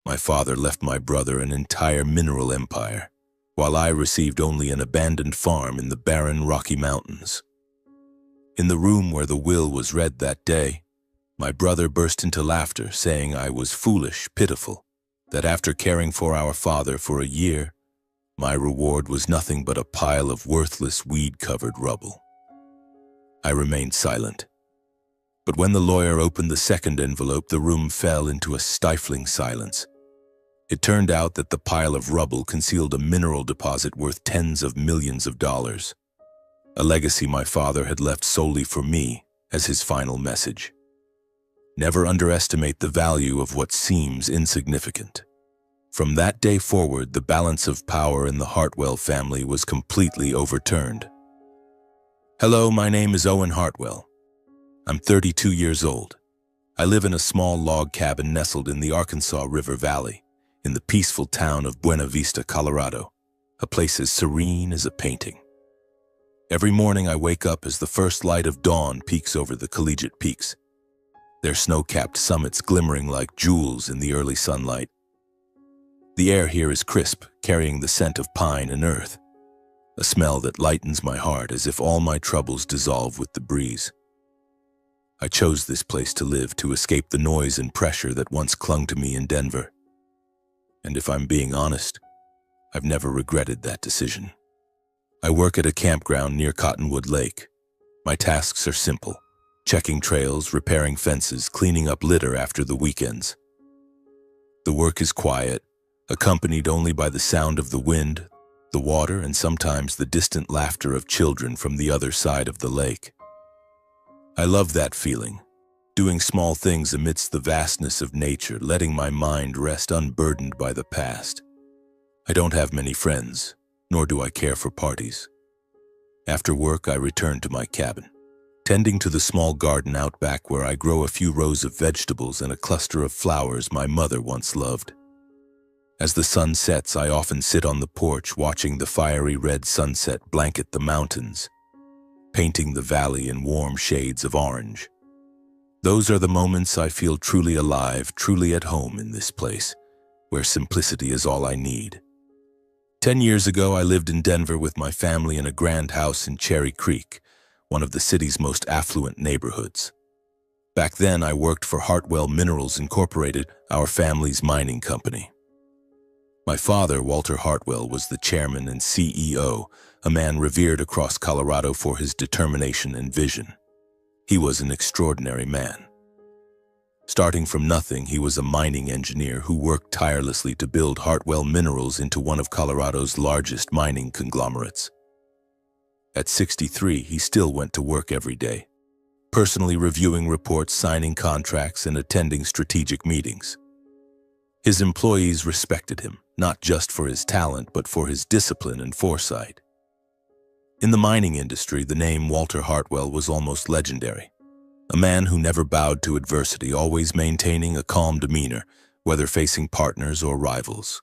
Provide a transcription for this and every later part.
My father left my brother an entire mineral empire, while I received only an abandoned farm in the barren Rocky Mountains. In the room where the will was read that day, my brother burst into laughter, saying I was foolish, pitiful, that after caring for our father for a year, my reward was nothing but a pile of worthless, weed-covered rubble. I remained silent. But when the lawyer opened the second envelope, the room fell into a stifling silence. It turned out that the pile of rubble concealed a mineral deposit worth tens of millions of dollars, a legacy my father had left solely for me as his final message. Never underestimate the value of what seems insignificant. From that day forward, the balance of power in the Hartwell family was completely overturned. Hello, my name is Owen Hartwell. I'm 32 years old. I live in a small log cabin nestled in the Arkansas River Valley, in the peaceful town of Buena Vista, Colorado, a place as serene as a painting. Every morning I wake up as the first light of dawn peeks over the collegiate peaks, their snow-capped summits glimmering like jewels in the early sunlight. The air here is crisp, carrying the scent of pine and earth, a smell that lightens my heart as if all my troubles dissolve with the breeze. I chose this place to live to escape the noise and pressure that once clung to me in Denver. And if I'm being honest, I've never regretted that decision. I work at a campground near Cottonwood Lake. My tasks are simple: checking trails, repairing fences, cleaning up litter after the weekends. The work is quiet, accompanied only by the sound of the wind, the water, and sometimes the distant laughter of children from the other side of the lake. I love that feeling, doing small things amidst the vastness of nature, letting my mind rest unburdened by the past. I don't have many friends, nor do I care for parties. After work, I return to my cabin, tending to the small garden out back where I grow a few rows of vegetables and a cluster of flowers my mother once loved. As the sun sets, I often sit on the porch watching the fiery red sunset blanket the mountains, painting the valley in warm shades of orange. Those are the moments I feel truly alive, truly at home in this place, where simplicity is all I need. 10 years ago, I lived in Denver with my family in a grand house in Cherry Creek, one of the city's most affluent neighborhoods. Back then, I worked for Hartwell Minerals Incorporated, our family's mining company. My father, Walter Hartwell, was the chairman and CEO, a man revered across Colorado for his determination and vision. He was an extraordinary man. Starting from nothing, he was a mining engineer who worked tirelessly to build Hartwell Minerals into one of Colorado's largest mining conglomerates. At 63, he still went to work every day, personally reviewing reports, signing contracts, and attending strategic meetings. His employees respected him, not just for his talent, but for his discipline and foresight. In the mining industry, the name Walter Hartwell was almost legendary. A man who never bowed to adversity, always maintaining a calm demeanor, whether facing partners or rivals.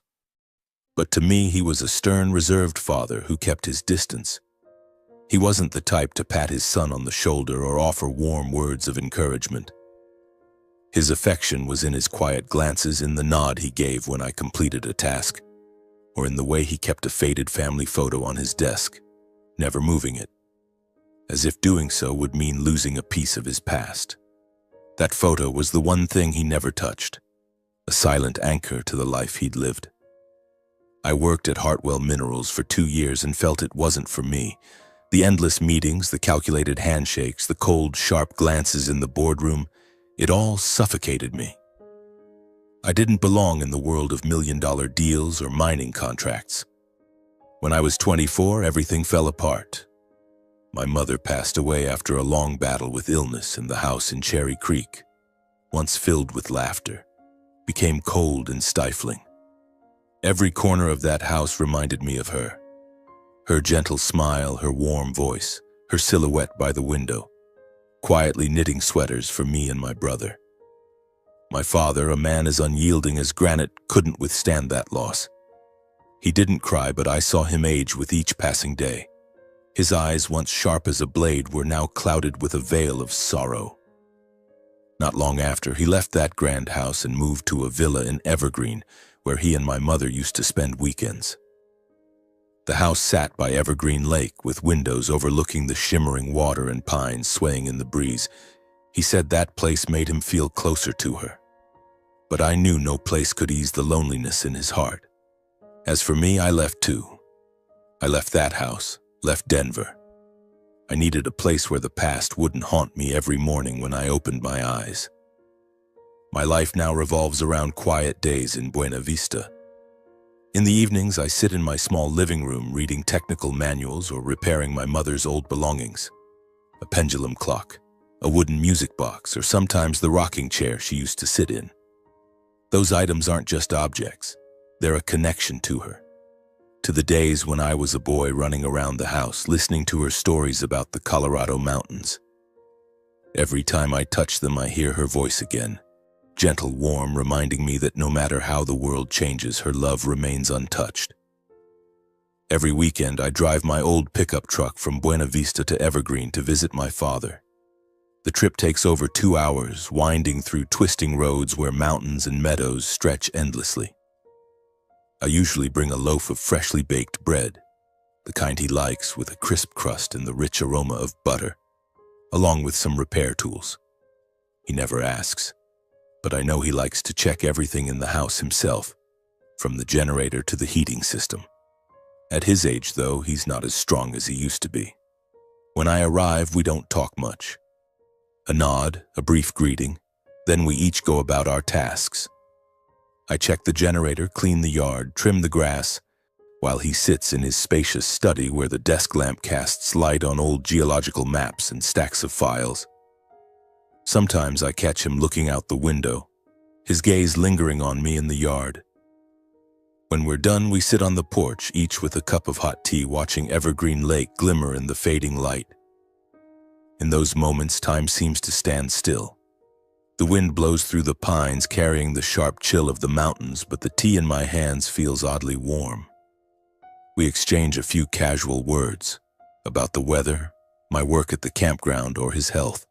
But to me, he was a stern, reserved father who kept his distance. He wasn't the type to pat his son on the shoulder or offer warm words of encouragement. His affection was in his quiet glances, in the nod he gave when I completed a task, or in the way he kept a faded family photo on his desk, never moving it, as if doing so would mean losing a piece of his past. That photo was the one thing he never touched, a silent anchor to the life he'd lived. I worked at Hartwell Minerals for 2 years and felt it wasn't for me. The endless meetings, the calculated handshakes, the cold, sharp glances in the boardroom, it all suffocated me. I didn't belong in the world of million-dollar deals or mining contracts. When I was 24, everything fell apart. My mother passed away after a long battle with illness, and the house in Cherry Creek, once filled with laughter, became cold and stifling. Every corner of that house reminded me of her. Her gentle smile, her warm voice, her silhouette by the window, quietly knitting sweaters for me and my brother. My father, a man as unyielding as granite, couldn't withstand that loss. He didn't cry, but I saw him age with each passing day. His eyes, once sharp as a blade, were now clouded with a veil of sorrow. Not long after, he left that grand house and moved to a villa in Evergreen, where he and my mother used to spend weekends. The house sat by Evergreen Lake, with windows overlooking the shimmering water and pines swaying in the breeze. He said that place made him feel closer to her. But I knew no place could ease the loneliness in his heart. As for me, I left too. I left that house, left Denver. I needed a place where the past wouldn't haunt me every morning when I opened my eyes. My life now revolves around quiet days in Buena Vista. In the evenings, I sit in my small living room reading technical manuals or repairing my mother's old belongings. A pendulum clock, a wooden music box, or sometimes the rocking chair she used to sit in. Those items aren't just objects. They're a connection to her. To the days when I was a boy running around the house, listening to her stories about the Colorado mountains. Every time I touch them, I hear her voice again. Gentle, warm, reminding me that no matter how the world changes, her love remains untouched. Every weekend, I drive my old pickup truck from Buena Vista to Evergreen to visit my father. The trip takes over 2 hours, winding through twisting roads where mountains and meadows stretch endlessly. I usually bring a loaf of freshly baked bread, the kind he likes, with a crisp crust and the rich aroma of butter, along with some repair tools. He never asks, but I know he likes to check everything in the house himself, from the generator to the heating system. At his age, though, he's not as strong as he used to be. When I arrive, we don't talk much. A nod, a brief greeting, then we each go about our tasks. I check the generator, clean the yard, trim the grass, while he sits in his spacious study where the desk lamp casts light on old geological maps and stacks of files. Sometimes I catch him looking out the window, his gaze lingering on me in the yard. When we're done, we sit on the porch, each with a cup of hot tea, watching Evergreen Lake glimmer in the fading light. In those moments, time seems to stand still. The wind blows through the pines, carrying the sharp chill of the mountains, but the tea in my hands feels oddly warm. We exchange a few casual words about the weather, my work at the campground, or his health.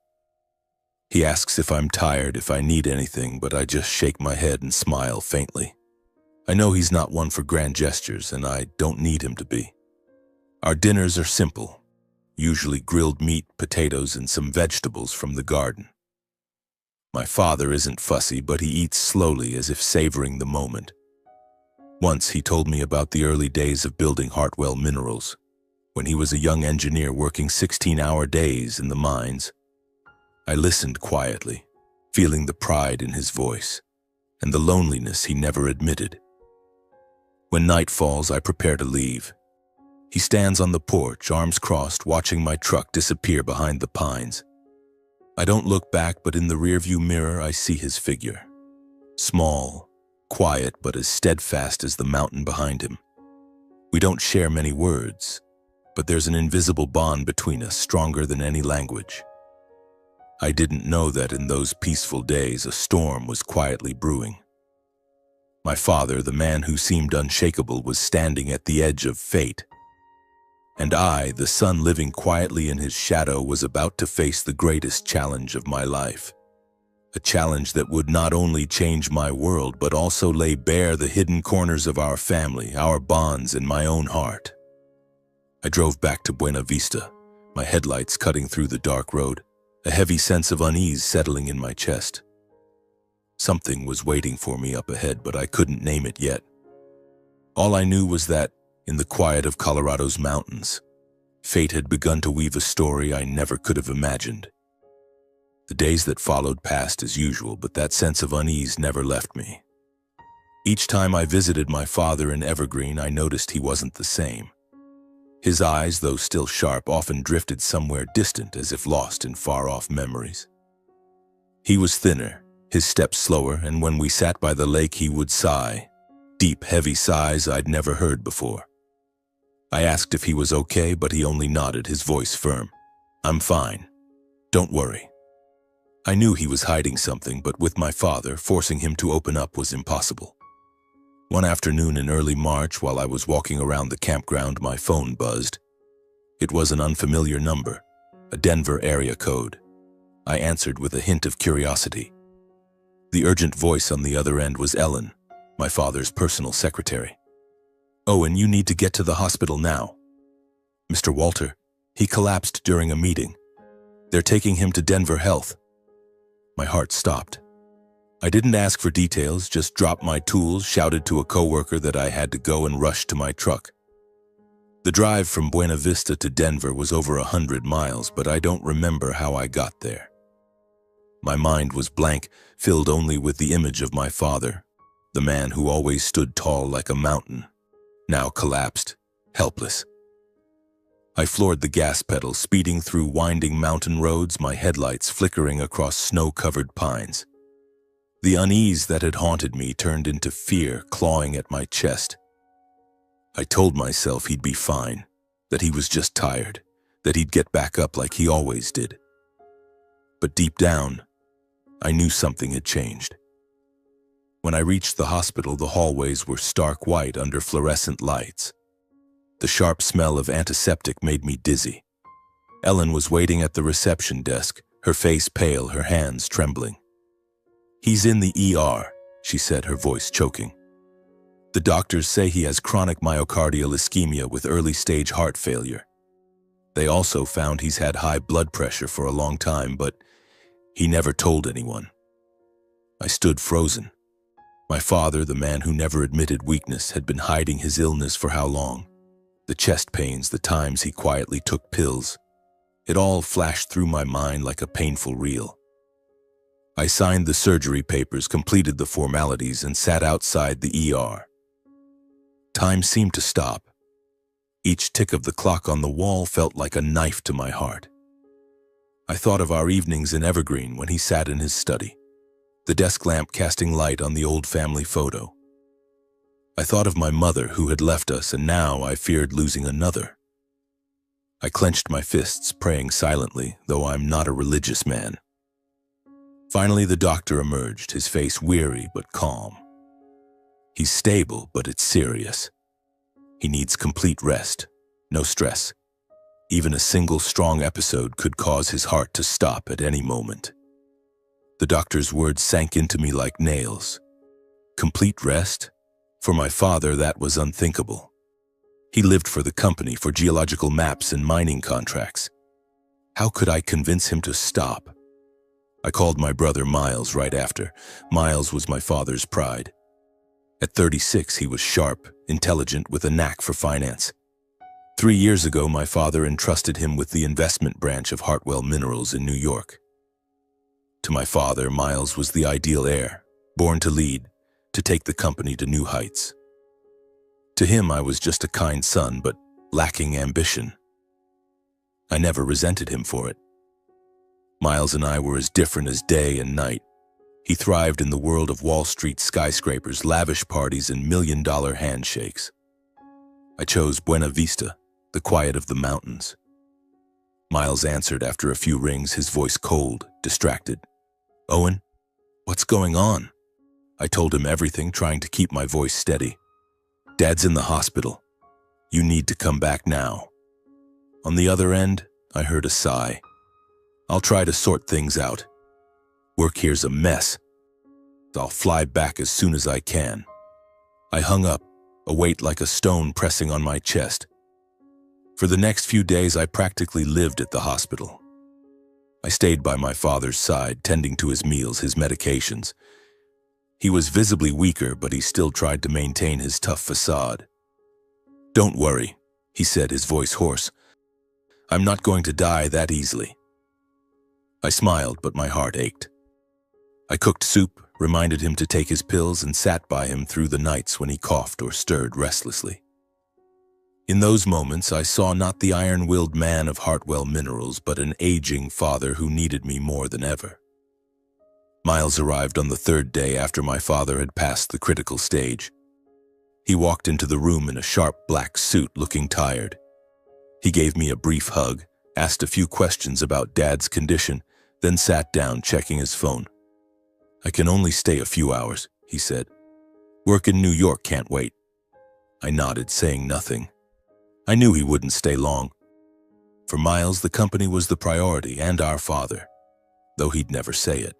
He asks if I'm tired, if I need anything, but I just shake my head and smile faintly. I know he's not one for grand gestures, and I don't need him to be. Our dinners are simple, usually grilled meat, potatoes, and some vegetables from the garden. My father isn't fussy, but he eats slowly as if savoring the moment. Once he told me about the early days of building Hartwell Minerals, when he was a young engineer working 16-hour days in the mines. I listened quietly, feeling the pride in his voice and the loneliness he never admitted. When night falls, I prepare to leave. He stands on the porch, arms crossed, watching my truck disappear behind the pines. I don't look back, but in the rearview mirror I see his figure. Small, quiet, but as steadfast as the mountain behind him. We don't share many words, but there's an invisible bond between us, stronger than any language. I didn't know that in those peaceful days a storm was quietly brewing. My father, the man who seemed unshakable, was standing at the edge of fate. And I, the son living quietly in his shadow, was about to face the greatest challenge of my life. A challenge that would not only change my world, but also lay bare the hidden corners of our family, our bonds, and my own heart. I drove back to Buena Vista, my headlights cutting through the dark road, a heavy sense of unease settling in my chest. Something was waiting for me up ahead, but I couldn't name it yet. All I knew was that, in the quiet of Colorado's mountains, fate had begun to weave a story I never could have imagined. The days that followed passed as usual, but that sense of unease never left me. Each time I visited my father in Evergreen, I noticed he wasn't the same. His eyes, though still sharp, often drifted somewhere distant, as if lost in far-off memories. He was thinner, his steps slower, and when we sat by the lake he would sigh, deep, heavy sighs I'd never heard before. I asked if he was okay, but he only nodded, his voice firm. "I'm fine. Don't worry." I knew he was hiding something, but with my father, forcing him to open up was impossible. One afternoon in early March, while I was walking around the campground, my phone buzzed. It was an unfamiliar number, a Denver area code. I answered with a hint of curiosity. The urgent voice on the other end was Ellen, my father's personal secretary. "Owen, you need to get to the hospital now. Mr. Walter, he collapsed during a meeting. They're taking him to Denver Health." My heart stopped. I didn't ask for details, just dropped my tools, shouted to a coworker that I had to go, and rushed to my truck. The drive from Buena Vista to Denver was over 100 miles, but I don't remember how I got there. My mind was blank, filled only with the image of my father, the man who always stood tall like a mountain, now collapsed, helpless. I floored the gas pedal, speeding through winding mountain roads, my headlights flickering across snow-covered pines. The unease that had haunted me turned into fear, clawing at my chest. I told myself he'd be fine, that he was just tired, that he'd get back up like he always did. But deep down, I knew something had changed. When I reached the hospital, the hallways were stark white under fluorescent lights. The sharp smell of antiseptic made me dizzy. Ellen was waiting at the reception desk, her face pale, her hands trembling. "He's in the ER," she said, her voice choking. "The doctors say he has chronic myocardial ischemia with early-stage heart failure. They also found he's had high blood pressure for a long time, but he never told anyone." I stood frozen. My father, the man who never admitted weakness, had been hiding his illness for how long? The chest pains, the times he quietly took pills. It all flashed through my mind like a painful reel. I signed the surgery papers, completed the formalities, and sat outside the ER. Time seemed to stop. Each tick of the clock on the wall felt like a knife to my heart. I thought of our evenings in Evergreen when he sat in his study, the desk lamp casting light on the old family photo. I thought of my mother who had left us, and now I feared losing another. I clenched my fists, praying silently, though I'm not a religious man. Finally, the doctor emerged, his face weary but calm. "He's stable, but it's serious. He needs complete rest, no stress. Even a single strong episode could cause his heart to stop at any moment." The doctor's words sank into me like nails. Complete rest? For my father, that was unthinkable. He lived for the company, for geological maps and mining contracts. How could I convince him to stop? I called my brother Miles right after. Miles was my father's pride. At 36, he was sharp, intelligent, with a knack for finance. 3 years ago, my father entrusted him with the investment branch of Hartwell Minerals in New York. To my father, Miles was the ideal heir, born to lead, to take the company to new heights. To him, I was just a kind son, but lacking ambition. I never resented him for it. Miles and I were as different as day and night. He thrived in the world of Wall Street skyscrapers, lavish parties, and million-dollar handshakes. I chose Buena Vista, the quiet of the mountains. Miles answered after a few rings, his voice cold, distracted. "Owen, what's going on?" I told him everything, trying to keep my voice steady. "Dad's in the hospital. You need to come back now." On the other end, I heard a sigh. "I'll try to sort things out. Work here's a mess. I'll fly back as soon as I can." I hung up, a weight like a stone pressing on my chest. For the next few days, I practically lived at the hospital. I stayed by my father's side, tending to his meals, his medications. He was visibly weaker, but he still tried to maintain his tough facade. "Don't worry," he said, his voice hoarse. "I'm not going to die that easily." I smiled, but my heart ached. I cooked soup, reminded him to take his pills, and sat by him through the nights when he coughed or stirred restlessly. In those moments, I saw not the iron-willed man of Hartwell Minerals, but an aging father who needed me more than ever. Miles arrived on the 3rd day after my father had passed the critical stage. He walked into the room in a sharp black suit, looking tired. He gave me a brief hug, asked a few questions about Dad's condition, then sat down, checking his phone. "I can only stay a few hours," he said. "Work in New York can't wait." I nodded, saying nothing. I knew he wouldn't stay long. For Miles, the company was the priority, and our father. though he'd never say it,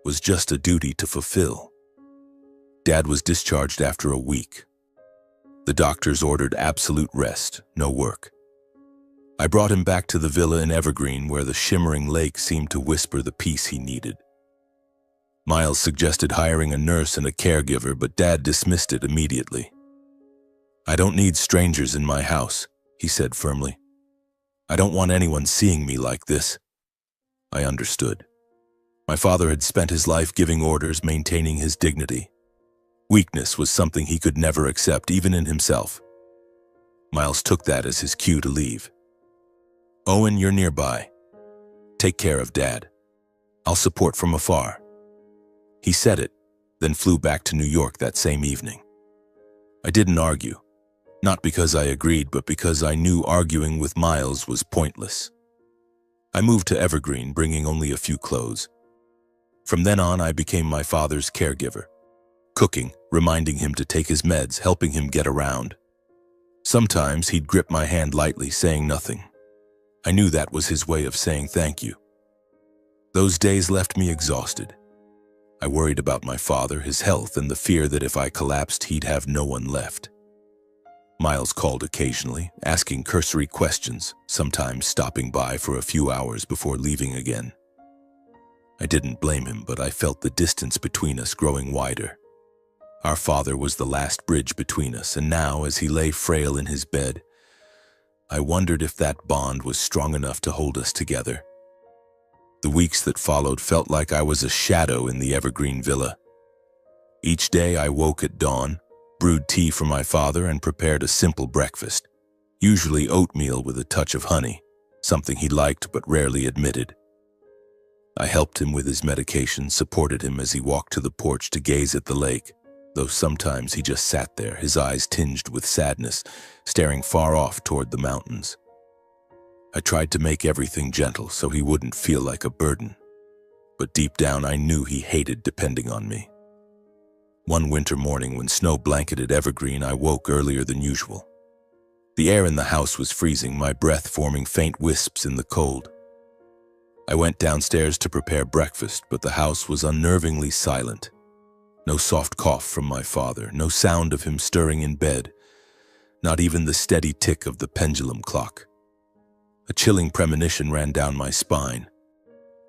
was just a duty to fulfill. Dad was discharged after a week. The doctors ordered absolute rest, no work. I brought him back to the villa in Evergreen where the shimmering lake seemed to whisper the peace he needed. Miles suggested hiring a nurse and a caregiver, but Dad dismissed it immediately. "I don't need strangers in my house," he said firmly. "I don't want anyone seeing me like this." I understood. My father had spent his life giving orders, maintaining his dignity. Weakness was something he could never accept, even in himself. Miles took that as his cue to leave. "Owen, you're nearby. Take care of Dad. I'll support from afar." He said it, then flew back to New York that same evening. I didn't argue, not because I agreed, but because I knew arguing with Miles was pointless. I moved to Evergreen, bringing only a few clothes. From then on, I became my father's caregiver, cooking, reminding him to take his meds, helping him get around. Sometimes he'd grip my hand lightly, saying nothing. I knew that was his way of saying thank you. Those days left me exhausted. I worried about my father, his health, and the fear that if I collapsed, he'd have no one left. Miles called occasionally, asking cursory questions, sometimes stopping by for a few hours before leaving again. I didn't blame him, but I felt the distance between us growing wider. Our father was the last bridge between us, and now, as he lay frail in his bed, I wondered if that bond was strong enough to hold us together. The weeks that followed felt like I was a shadow in the Evergreen villa. Each day I woke at dawn, brewed tea for my father, and prepared a simple breakfast, usually oatmeal with a touch of honey, something he liked but rarely admitted. I helped him with his medication, supported him as he walked to the porch to gaze at the lake, though sometimes he just sat there, his eyes tinged with sadness, staring far off toward the mountains. I tried to make everything gentle so he wouldn't feel like a burden, but deep down I knew he hated depending on me. One winter morning when snow blanketed Evergreen, I woke earlier than usual. The air in the house was freezing, my breath forming faint wisps in the cold. I went downstairs to prepare breakfast, but the house was unnervingly silent. No soft cough from my father, no sound of him stirring in bed, not even the steady tick of the pendulum clock. A chilling premonition ran down my spine.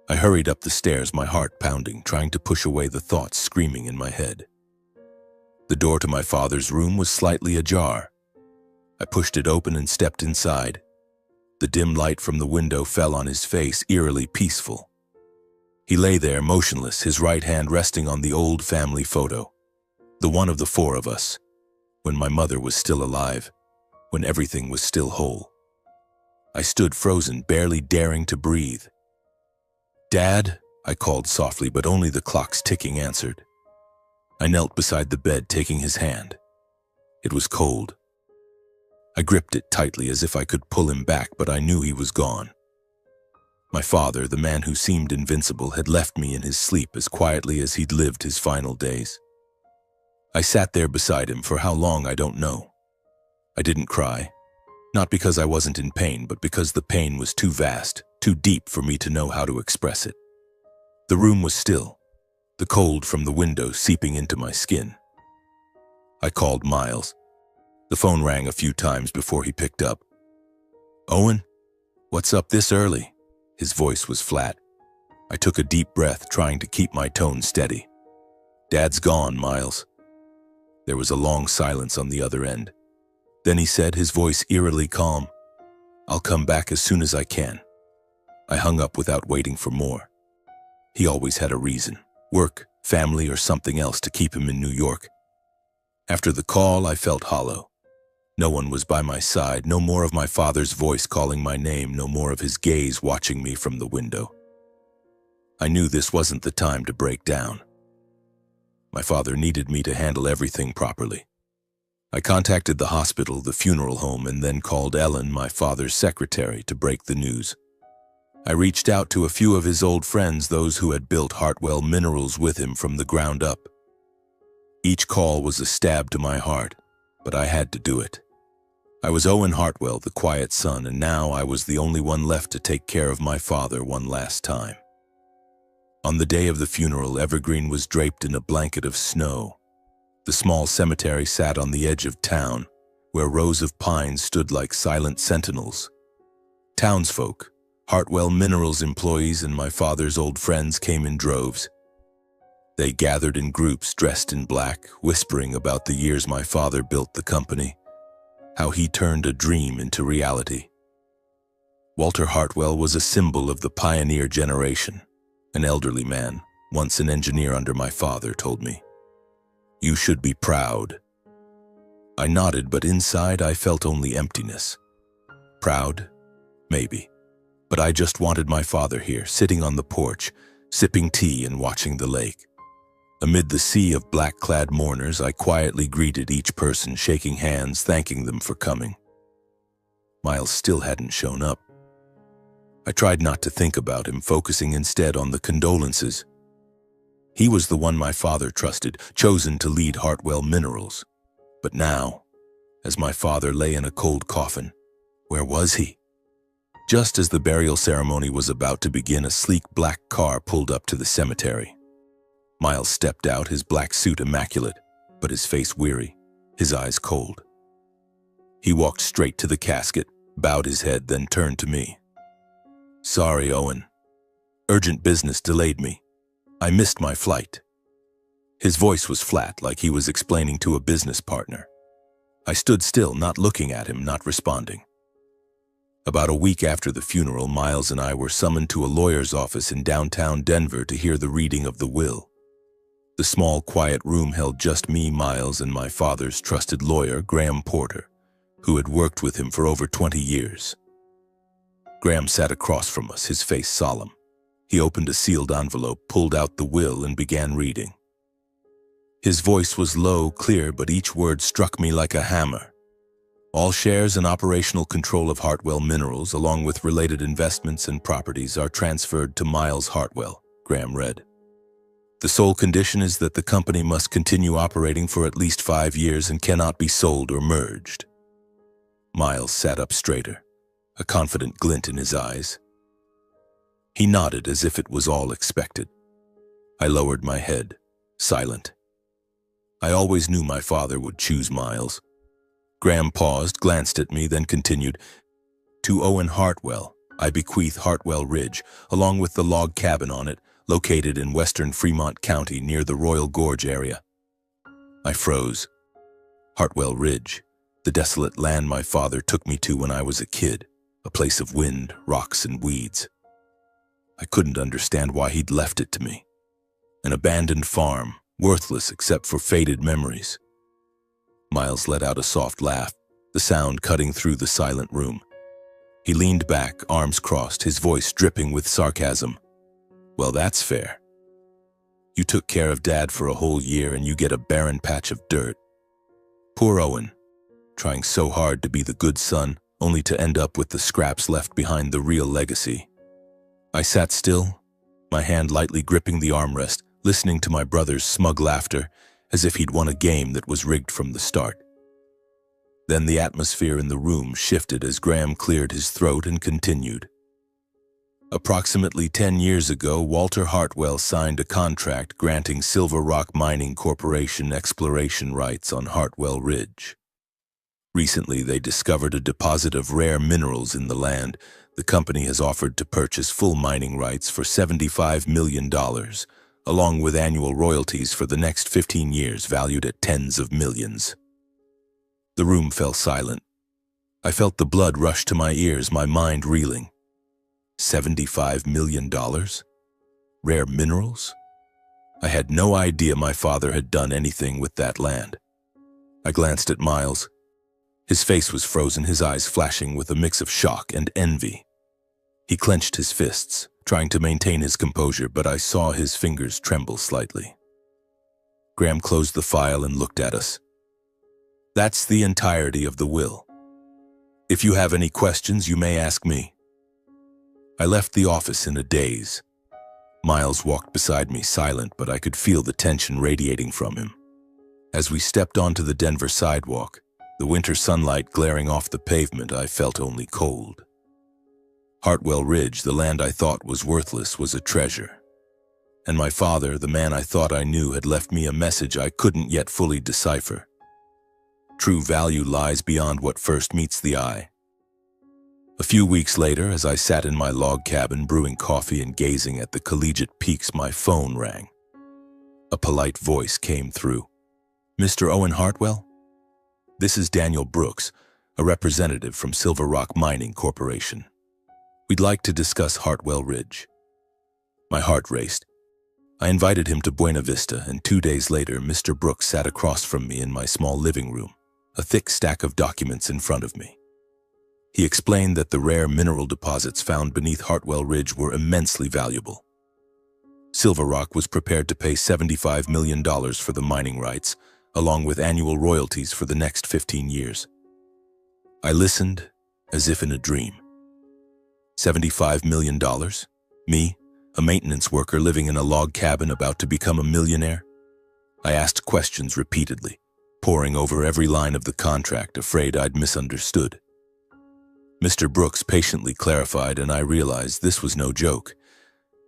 I hurried up the stairs, my heart pounding, trying to push away the thoughts screaming in my head. The door to my father's room was slightly ajar. I pushed it open and stepped inside. The dim light from the window fell on his face, eerily peaceful. He lay there, motionless, his right hand resting on the old family photo, the one of the four of us, when my mother was still alive, when everything was still whole. I stood frozen, barely daring to breathe. "Dad," I called softly, but only the clock's ticking answered. I knelt beside the bed, taking his hand. It was cold. I gripped it tightly as if I could pull him back, but I knew he was gone. My father, the man who seemed invincible, had left me in his sleep as quietly as he'd lived his final days. I sat there beside him for how long I don't know. I didn't cry. Not because I wasn't in pain, but because the pain was too vast, too deep for me to know how to express it. The room was still, the cold from the window seeping into my skin. I called Miles. The phone rang a few times before he picked up. "Owen, what's up this early?" His voice was flat. I took a deep breath, trying to keep my tone steady. "Dad's gone, Miles." There was a long silence on the other end. Then he said, his voice eerily calm, "I'll come back as soon as I can." I hung up without waiting for more. He always had a reason, work, family, or something else to keep him in New York. After the call, I felt hollow. No one was by my side, no more of my father's voice calling my name, no more of his gaze watching me from the window. I knew this wasn't the time to break down. My father needed me to handle everything properly. I contacted the hospital, the funeral home, and then called Ellen, my father's secretary, to break the news. I reached out to a few of his old friends, those who had built Hartwell Minerals with him from the ground up. Each call was a stab to my heart, but I had to do it. I was Owen Hartwell, the quiet son, and now I was the only one left to take care of my father one last time. On the day of the funeral, Evergreen was draped in a blanket of snow. The small cemetery sat on the edge of town, where rows of pines stood like silent sentinels. Townsfolk, Hartwell Minerals employees, and my father's old friends came in droves. They gathered in groups dressed in black, whispering about the years my father built the company, how he turned a dream into reality. Walter Hartwell was a symbol of the pioneer generation. An elderly man, once an engineer under my father, told me, "You should be proud." I nodded, but inside I felt only emptiness. Proud? Maybe. But I just wanted my father here, sitting on the porch, sipping tea and watching the lake. Amid the sea of black-clad mourners, I quietly greeted each person, shaking hands, thanking them for coming. Miles still hadn't shown up. I tried not to think about him, focusing instead on the condolences. He was the one my father trusted, chosen to lead Hartwell Minerals. But now, as my father lay in a cold coffin, where was he? Just as the burial ceremony was about to begin, a sleek black car pulled up to the cemetery. Miles stepped out, his black suit immaculate, but his face weary, his eyes cold. He walked straight to the casket, bowed his head, then turned to me. "Sorry, Owen. Urgent business delayed me. I missed my flight." His voice was flat, like he was explaining to a business partner. I stood still, not looking at him, not responding. About a week after the funeral, Miles and I were summoned to a lawyer's office in downtown Denver to hear the reading of the will. The small, quiet room held just me, Miles, and my father's trusted lawyer, Graham Porter, who had worked with him for over 20 years. Graham sat across from us, his face solemn. He opened a sealed envelope, pulled out the will, and began reading. His voice was low, clear, but each word struck me like a hammer. "All shares and operational control of Hartwell Minerals, along with related investments and properties, are transferred to Miles Hartwell," Graham read. "The sole condition is that the company must continue operating for at least 5 years and cannot be sold or merged." Miles sat up straighter, a confident glint in his eyes. He nodded as if it was all expected. I lowered my head, silent. I always knew my father would choose Miles. Graham paused, glanced at me, then continued, "To Owen Hartwell, I bequeath Hartwell Ridge, along with the log cabin on it, located in western Fremont County near the Royal Gorge area." I froze. Hartwell Ridge, the desolate land my father took me to when I was a kid, a place of wind, rocks, and weeds. I couldn't understand why he'd left it to me. An abandoned farm, worthless except for faded memories. Miles let out a soft laugh, the sound cutting through the silent room. He leaned back, arms crossed, his voice dripping with sarcasm. "Well, that's fair. You took care of Dad for a whole year and you get a barren patch of dirt. Poor Owen, trying so hard to be the good son, only to end up with the scraps left behind the real legacy." I sat still, my hand lightly gripping the armrest, listening to my brother's smug laughter, as if he'd won a game that was rigged from the start. Then the atmosphere in the room shifted as Graham cleared his throat and continued. "Approximately 10 years ago, Walter Hartwell signed a contract granting Silver Rock Mining Corporation exploration rights on Hartwell Ridge. Recently, they discovered a deposit of rare minerals in the land. The company has offered to purchase full mining rights for $75 million, along with annual royalties for the next 15 years valued at tens of millions." The room fell silent. I felt the blood rush to my ears, my mind reeling. $75 million? Rare minerals? I had no idea my father had done anything with that land. I glanced at Miles. His face was frozen, his eyes flashing with a mix of shock and envy. He clenched his fists, trying to maintain his composure, but I saw his fingers tremble slightly. Graham closed the file and looked at us. "That's the entirety of the will. If you have any questions, you may ask me." I left the office in a daze. Miles walked beside me, silent, but I could feel the tension radiating from him. As we stepped onto the Denver sidewalk, the winter sunlight glaring off the pavement, I felt only cold. Hartwell Ridge, the land I thought was worthless, was a treasure. and my father, the man I thought I knew, had left me a message I couldn't yet fully decipher. True value lies beyond what first meets the eye. A few weeks later, as I sat in my log cabin brewing coffee and gazing at the collegiate peaks, my phone rang. A polite voice came through. "Mr. Owen Hartwell? This is Daniel Brooks, a representative from Silver Rock Mining Corporation. We'd like to discuss Hartwell Ridge." My heart raced. I invited him to Buena Vista, and 2 days later, Mr. Brooks sat across from me in my small living room, a thick stack of documents in front of me. He explained that the rare mineral deposits found beneath Hartwell Ridge were immensely valuable. Silver Rock was prepared to pay $75 million for the mining rights, along with annual royalties for the next 15 years. I listened as if in a dream. $75 million? Me, a maintenance worker living in a log cabin about to become a millionaire? I asked questions repeatedly, poring over every line of the contract, afraid I'd misunderstood. Mr. Brooks patiently clarified, and I realized this was no joke.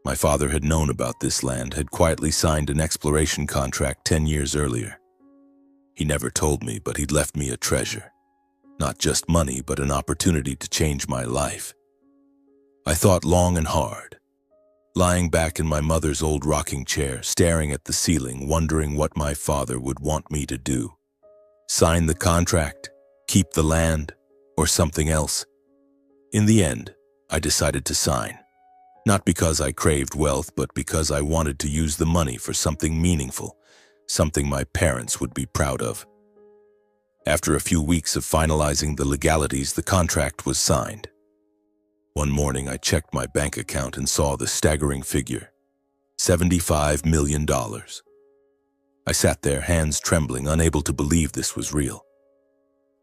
My father had known about this land, had quietly signed an exploration contract 10 years earlier. He never told me, but he'd left me a treasure. Not just money, but an opportunity to change my life. I thought long and hard, lying back in my mother's old rocking chair, staring at the ceiling, wondering what my father would want me to do. Sign the contract, keep the land, or something else. In the end, I decided to sign. Not because I craved wealth, but because I wanted to use the money for something meaningful, something my parents would be proud of. After a few weeks of finalizing the legalities, the contract was signed. One morning, I checked my bank account and saw the staggering figure, $75 million. I sat there, hands trembling, unable to believe this was real.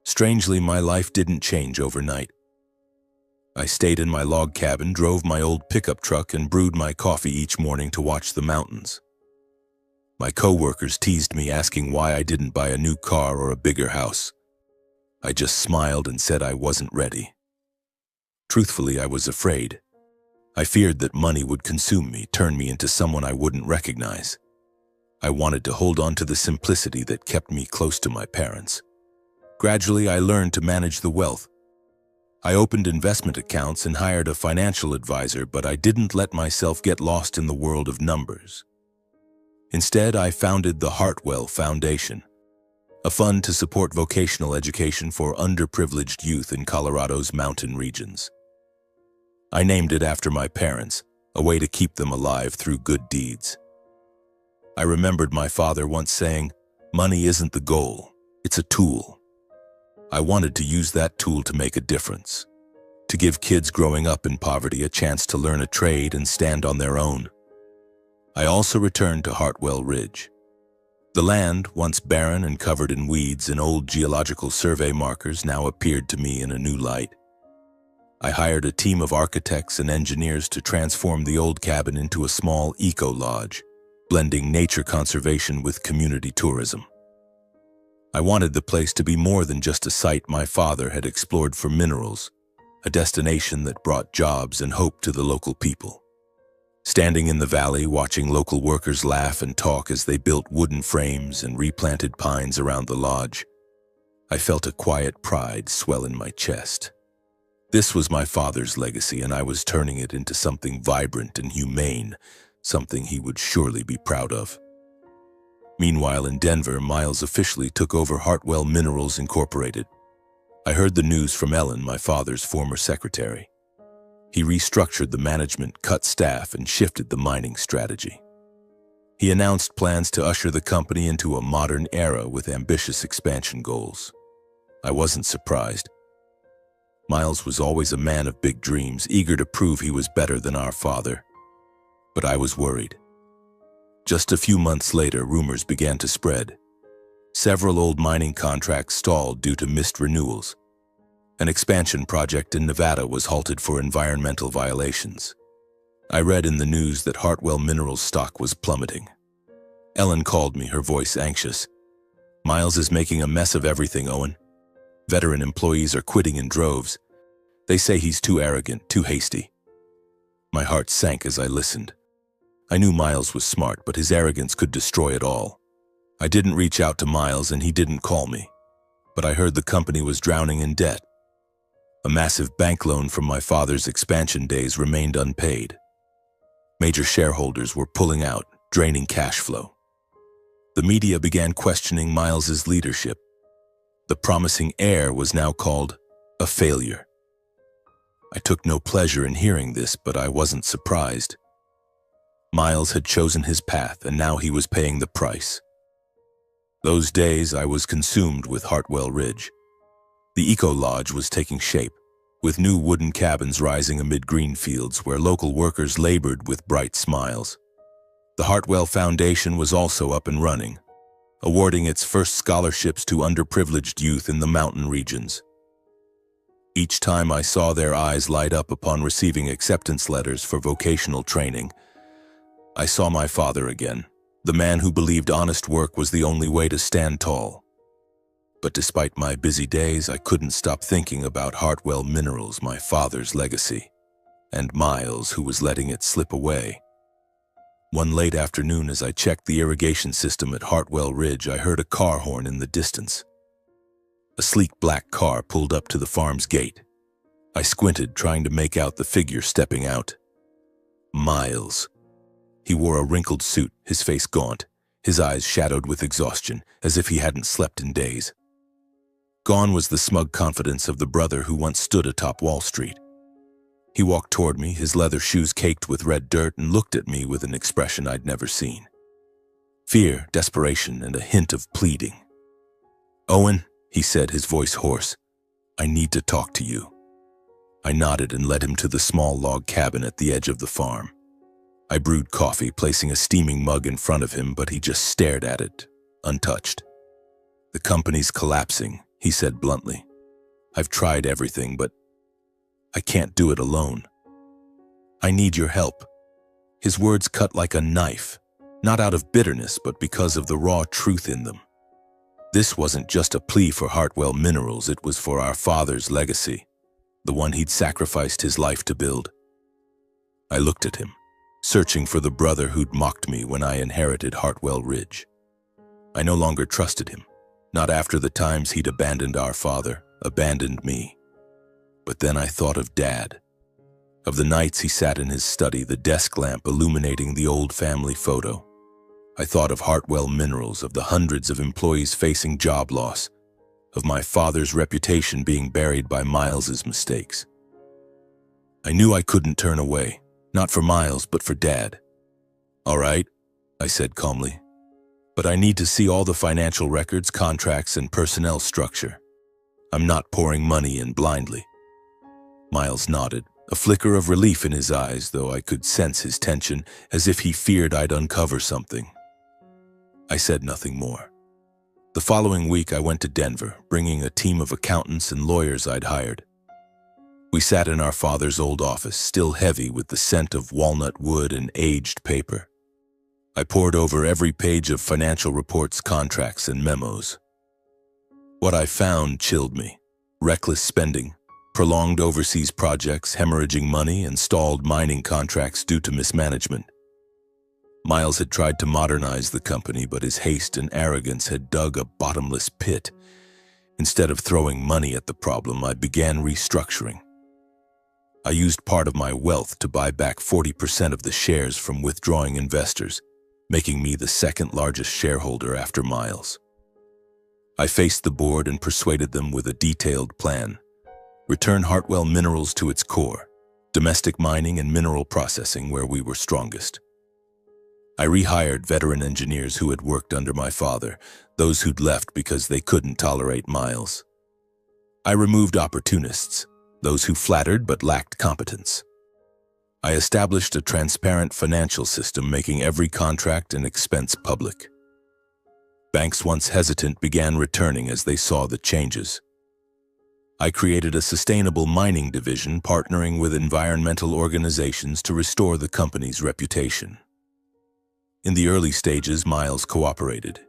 Strangely, my life didn't change overnight. I stayed in my log cabin, drove my old pickup truck, and brewed my coffee each morning to watch the mountains. My co-workers teased me, asking why I didn't buy a new car or a bigger house. I just smiled and said I wasn't ready. Truthfully, I was afraid. I feared that money would consume me, turn me into someone I wouldn't recognize. I wanted to hold on to the simplicity that kept me close to my parents. Gradually, I learned to manage the wealth. I opened investment accounts and hired a financial advisor, but I didn't let myself get lost in the world of numbers. Instead, I founded the Hartwell Foundation, a fund to support vocational education for underprivileged youth in Colorado's mountain regions. I named it after my parents, a way to keep them alive through good deeds. I remembered my father once saying, "Money isn't the goal, it's a tool." I wanted to use that tool to make a difference, to give kids growing up in poverty a chance to learn a trade and stand on their own. I also returned to Hartwell Ridge. The land, once barren and covered in weeds and old geological survey markers, now appeared to me in a new light. I hired a team of architects and engineers to transform the old cabin into a small eco-lodge, blending nature conservation with community tourism. I wanted the place to be more than just a site my father had explored for minerals, a destination that brought jobs and hope to the local people. Standing in the valley, watching local workers laugh and talk as they built wooden frames and replanted pines around the lodge, I felt a quiet pride swell in my chest. This was my father's legacy, and I was turning it into something vibrant and humane, something he would surely be proud of. Meanwhile, in Denver, Miles officially took over Hartwell Minerals Incorporated. I heard the news from Ellen, my father's former secretary. He restructured the management, cut staff, and shifted the mining strategy. He announced plans to usher the company into a modern era with ambitious expansion goals. I wasn't surprised. Miles was always a man of big dreams, eager to prove he was better than our father. But I was worried. Just a few months later, rumors began to spread. Several old mining contracts stalled due to missed renewals. An expansion project in Nevada was halted for environmental violations. I read in the news that Hartwell Minerals stock was plummeting. Ellen called me, her voice anxious. "Miles is making a mess of everything, Owen. Veteran employees are quitting in droves. They say he's too arrogant, too hasty." My heart sank as I listened. I knew Miles was smart, but his arrogance could destroy it all. I didn't reach out to Miles and he didn't call me. But I heard the company was drowning in debt. A massive bank loan from my father's expansion days remained unpaid. Major shareholders were pulling out, draining cash flow. The media began questioning Miles's leadership. The promising heir was now called a failure. I took no pleasure in hearing this, but I wasn't surprised. Miles had chosen his path, and now he was paying the price. Those days I was consumed with Hartwell Ridge. The Eco Lodge was taking shape, with new wooden cabins rising amid green fields where local workers labored with bright smiles. The Hartwell Foundation was also up and running, awarding its first scholarships to underprivileged youth in the mountain regions. Each time I saw their eyes light up upon receiving acceptance letters for vocational training, I saw my father again, the man who believed honest work was the only way to stand tall. But despite my busy days, I couldn't stop thinking about Hartwell Minerals, my father's legacy, and Miles, who was letting it slip away. One late afternoon, as I checked the irrigation system at Hartwell Ridge, I heard a car horn in the distance. A sleek black car pulled up to the farm's gate. I squinted, trying to make out the figure stepping out. Miles. He wore a wrinkled suit, his face gaunt, his eyes shadowed with exhaustion, as if he hadn't slept in days. Gone was the smug confidence of the brother who once stood atop Wall Street. He walked toward me, his leather shoes caked with red dirt, and looked at me with an expression I'd never seen. Fear, desperation, and a hint of pleading. "Owen," he said, his voice hoarse, "I need to talk to you." I nodded and led him to the small log cabin at the edge of the farm. I brewed coffee, placing a steaming mug in front of him, but he just stared at it, untouched. "The company's collapsing," he said bluntly. "I've tried everything, but I can't do it alone. I need your help." His words cut like a knife, not out of bitterness, but because of the raw truth in them. This wasn't just a plea for Hartwell Minerals, it was for our father's legacy, the one he'd sacrificed his life to build. I looked at him, searching for the brother who'd mocked me when I inherited Hartwell Ridge. I no longer trusted him, not after the times he'd abandoned our father, abandoned me. But then I thought of Dad, of the nights he sat in his study, the desk lamp illuminating the old family photo. I thought of Hartwell Minerals, of the hundreds of employees facing job loss, of my father's reputation being buried by Miles's mistakes. I knew I couldn't turn away, not for Miles, but for Dad. "All right," I said calmly, "but I need to see all the financial records, contracts, and personnel structure. I'm not pouring money in blindly." Miles nodded, a flicker of relief in his eyes, though I could sense his tension, as if he feared I'd uncover something. I said nothing more. The following week I went to Denver, bringing a team of accountants and lawyers I'd hired. We sat in our father's old office, still heavy with the scent of walnut wood and aged paper. I pored over every page of financial reports, contracts, and memos. What I found chilled me. Reckless spending, prolonged overseas projects, hemorrhaging money, and stalled mining contracts due to mismanagement. Miles had tried to modernize the company, but his haste and arrogance had dug a bottomless pit. Instead of throwing money at the problem, I began restructuring. I used part of my wealth to buy back 40% of the shares from withdrawing investors, making me the second largest shareholder after Miles. I faced the board and persuaded them with a detailed plan. Return Hartwell Minerals to its core, domestic mining and mineral processing where we were strongest. I rehired veteran engineers who had worked under my father, those who'd left because they couldn't tolerate Miles. I removed opportunists, those who flattered but lacked competence. I established a transparent financial system, making every contract and expense public. Banks once hesitant began returning as they saw the changes. I created a sustainable mining division, partnering with environmental organizations to restore the company's reputation. In the early stages, Miles cooperated.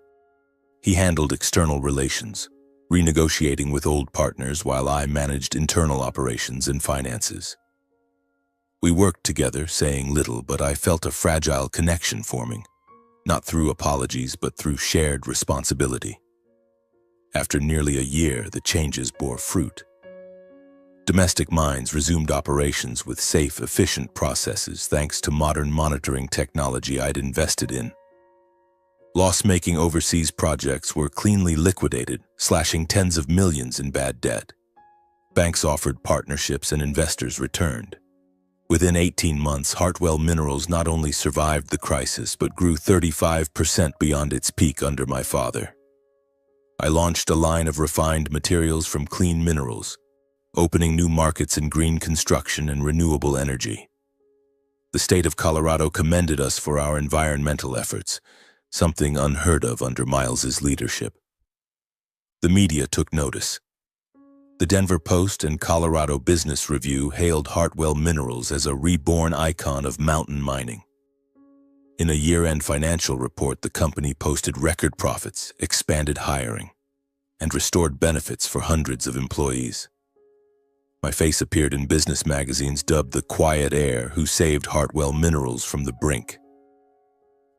He handled external relations, renegotiating with old partners while I managed internal operations and finances. We worked together, saying little, but I felt a fragile connection forming, not through apologies, but through shared responsibility. After nearly a year, the changes bore fruit. Domestic mines resumed operations with safe, efficient processes thanks to modern monitoring technology I'd invested in. Loss-making overseas projects were cleanly liquidated, slashing tens of millions in bad debt. Banks offered partnerships and investors returned. Within 18 months, Hartwell Minerals not only survived the crisis but grew 35% beyond its peak under my father. I launched a line of refined materials from clean minerals, opening new markets in green construction and renewable energy. The state of Colorado commended us for our environmental efforts, something unheard of under Miles's leadership. The media took notice. The Denver Post and Colorado Business Review hailed Hartwell Minerals as a reborn icon of mountain mining. In a year-end financial report, the company posted record profits, expanded hiring, and restored benefits for hundreds of employees. My face appeared in business magazines dubbed the Quiet Heir who saved Hartwell Minerals from the brink.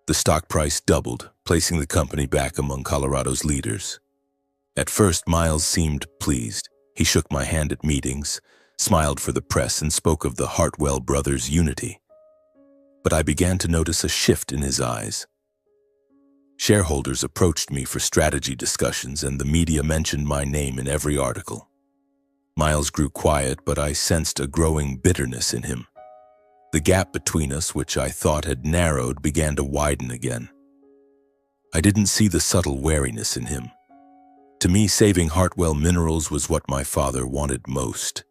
The stock price doubled, placing the company back among Colorado's leaders. At first, Miles seemed pleased. He shook my hand at meetings, smiled for the press, and spoke of the Hartwell brothers' unity. But I began to notice a shift in his eyes. Shareholders approached me for strategy discussions, and the media mentioned my name in every article. Miles grew quiet, but I sensed a growing bitterness in him. The gap between us, which I thought had narrowed, began to widen again. I didn't see the subtle wariness in him. To me, saving Hartwell Minerals was what my father wanted most.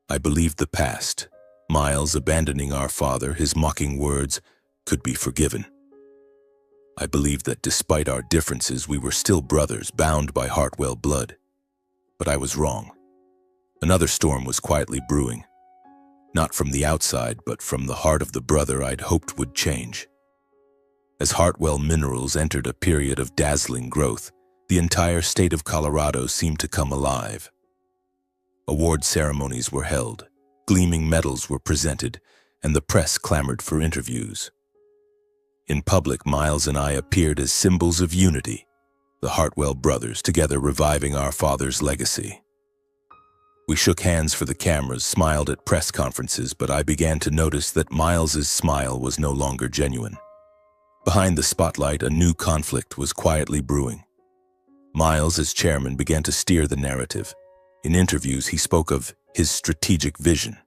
I believed the past, Miles abandoning our father, his mocking words, could be forgiven. I believed that despite our differences, we were still brothers, bound by Hartwell blood. But I was wrong. Another storm was quietly brewing. Not from the outside, but from the heart of the brother I'd hoped would change. As Hartwell Minerals entered a period of dazzling growth, the entire state of Colorado seemed to come alive. Award ceremonies were held, gleaming medals were presented, and the press clamored for interviews. In public, Miles and I appeared as symbols of unity, the Hartwell brothers together reviving our father's legacy. We shook hands for the cameras, smiled at press conferences, but I began to notice that Miles's smile was no longer genuine. Behind the spotlight, a new conflict was quietly brewing. Miles, as chairman, began to steer the narrative. In interviews, he spoke of his strategic vision,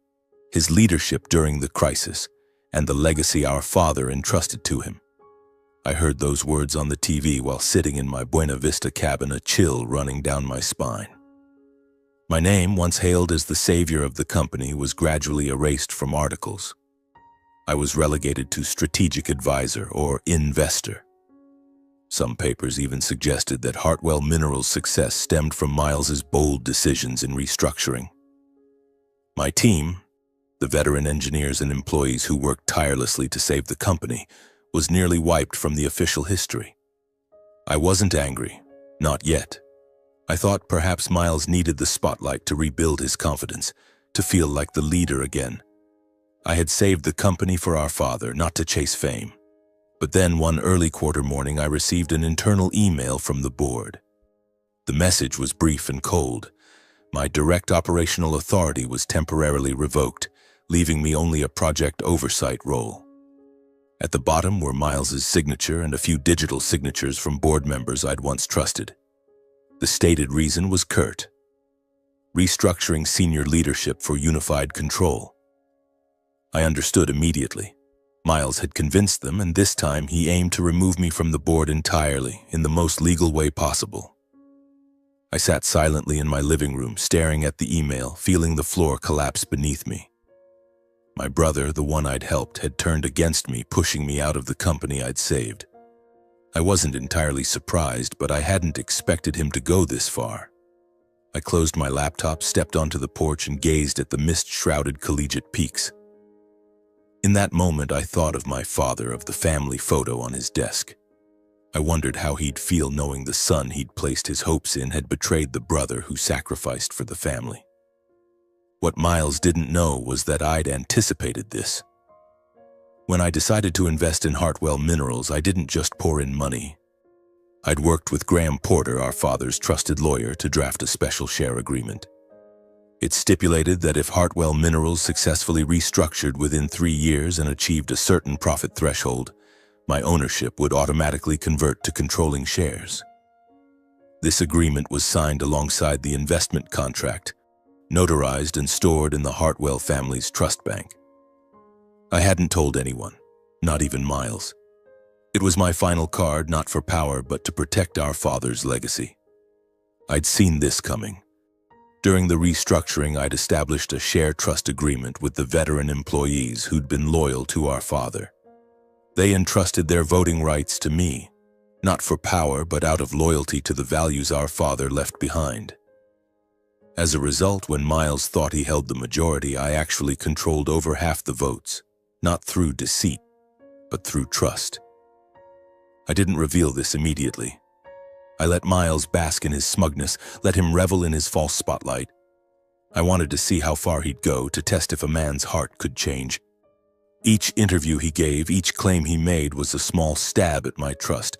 his leadership during the crisis, and the legacy our father entrusted to him. I heard those words on the TV while sitting in my Buena Vista cabin, a chill running down my spine. My name, once hailed as the savior of the company, was gradually erased from articles. I was relegated to strategic advisor or investor. Some papers even suggested that Hartwell Minerals' success stemmed from Miles's bold decisions in restructuring. My team, the veteran engineers and employees who worked tirelessly to save the company, was nearly wiped from the official history. I wasn't angry, not yet. I thought perhaps Miles needed the spotlight to rebuild his confidence, to feel like the leader again. I had saved the company for our father, not to chase fame. But then one early quarter morning, I received an internal email from the board. The message was brief and cold. My direct operational authority was temporarily revoked, leaving me only a project oversight role. At the bottom were Miles's signature and a few digital signatures from board members I'd once trusted. The stated reason was curt: restructuring senior leadership for unified control. I understood immediately. Miles had convinced them, and this time he aimed to remove me from the board entirely, in the most legal way possible. I sat silently in my living room, staring at the email, feeling the floor collapse beneath me. My brother, the one I'd helped, had turned against me, pushing me out of the company I'd saved. I wasn't entirely surprised, but I hadn't expected him to go this far. I closed my laptop, stepped onto the porch, and gazed at the mist-shrouded collegiate peaks. In that moment, I thought of my father, of the family photo on his desk. I wondered how he'd feel knowing the son he'd placed his hopes in had betrayed the brother who sacrificed for the family. What Miles didn't know was that I'd anticipated this. When I decided to invest in Hartwell Minerals, I didn't just pour in money. I'd worked with Graham Porter, our father's trusted lawyer, to draft a special share agreement. It stipulated that if Hartwell Minerals successfully restructured within 3 years and achieved a certain profit threshold, my ownership would automatically convert to controlling shares. This agreement was signed alongside the investment contract, notarized and stored in the Hartwell family's trust bank. I hadn't told anyone, not even Miles. It was my final card, not for power, but to protect our father's legacy. I'd seen this coming. During the restructuring, I'd established a share trust agreement with the veteran employees who'd been loyal to our father. They entrusted their voting rights to me, not for power, but out of loyalty to the values our father left behind. As a result, when Miles thought he held the majority, I actually controlled over half the votes, not through deceit, but through trust. I didn't reveal this immediately. I let Miles bask in his smugness, let him revel in his false spotlight. I wanted to see how far he'd go, to test if a man's heart could change. Each interview he gave, each claim he made was a small stab at my trust,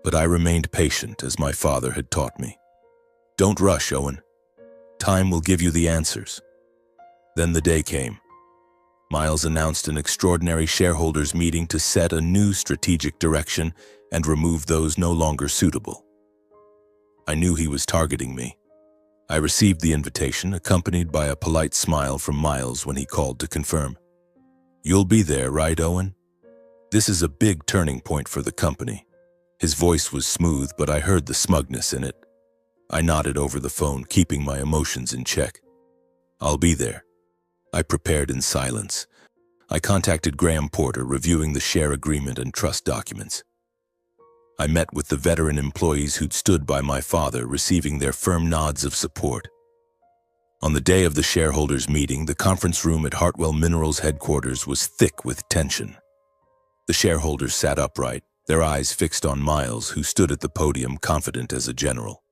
but I remained patient as my father had taught me. Don't rush, Owen. Time will give you the answers. Then the day came. Miles announced an extraordinary shareholders meeting to set a new strategic direction and remove those no longer suitable. I knew he was targeting me. I received the invitation, accompanied by a polite smile from Miles when he called to confirm. You'll be there, right, Owen? This is a big turning point for the company. His voice was smooth, but I heard the smugness in it. I nodded over the phone, keeping my emotions in check. I'll be there. I prepared in silence. I contacted Graham Porter, reviewing the share agreement and trust documents. I met with the veteran employees who'd stood by my father, receiving their firm nods of support. On the day of the shareholders' meeting, the conference room at Hartwell Minerals headquarters was thick with tension. The shareholders sat upright, their eyes fixed on Miles, who stood at the podium confident as a general.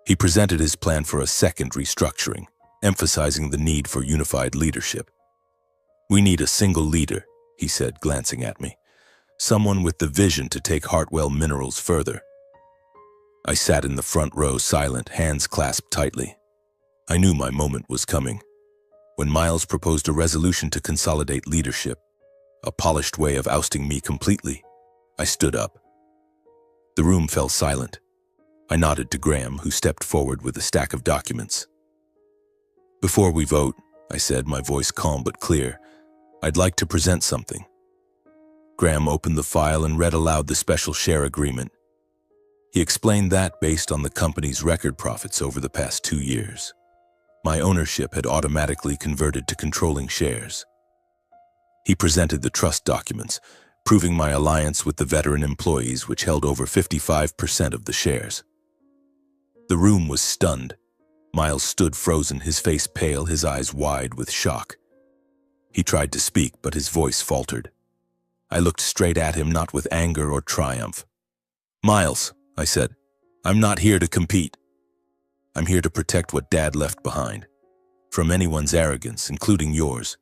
He presented his plan for a second restructuring, emphasizing the need for unified leadership. We need a single leader, he said, glancing at me. Someone with the vision to take Hartwell Minerals further. I sat in the front row, silent, hands clasped tightly. I knew my moment was coming. When Miles proposed a resolution to consolidate leadership, a polished way of ousting me completely, I stood up. The room fell silent. I nodded to Graham, who stepped forward with a stack of documents. Before we vote, I said, my voice calm but clear, I'd like to present something. Graham opened the file and read aloud the special share agreement. He explained that, based on the company's record profits over the past 2 years, my ownership had automatically converted to controlling shares. He presented the trust documents, proving my alliance with the veteran employees, which held over 55% of the shares. The room was stunned. Miles stood frozen, his face pale, his eyes wide with shock. He tried to speak, but his voice faltered. I looked straight at him, not with anger or triumph. Miles, I said, I'm not here to compete. I'm here to protect what Dad left behind, from anyone's arrogance, including yours.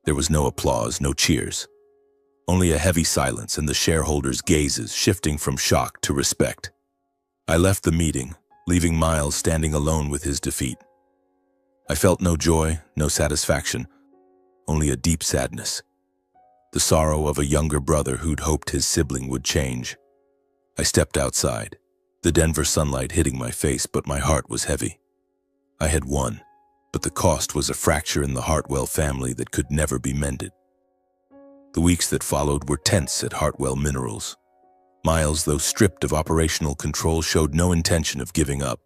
There was no applause, no cheers. Only a heavy silence and the shareholders' gazes shifting from shock to respect. I left the meeting, leaving Miles standing alone with his defeat. I felt no joy, no satisfaction, only a deep sadness. The sorrow of a younger brother who'd hoped his sibling would change. I stepped outside, the Denver sunlight hitting my face, but my heart was heavy. I had won, but the cost was a fracture in the Hartwell family that could never be mended. The weeks that followed were tense at Hartwell Minerals. Miles, though stripped of operational control, showed no intention of giving up.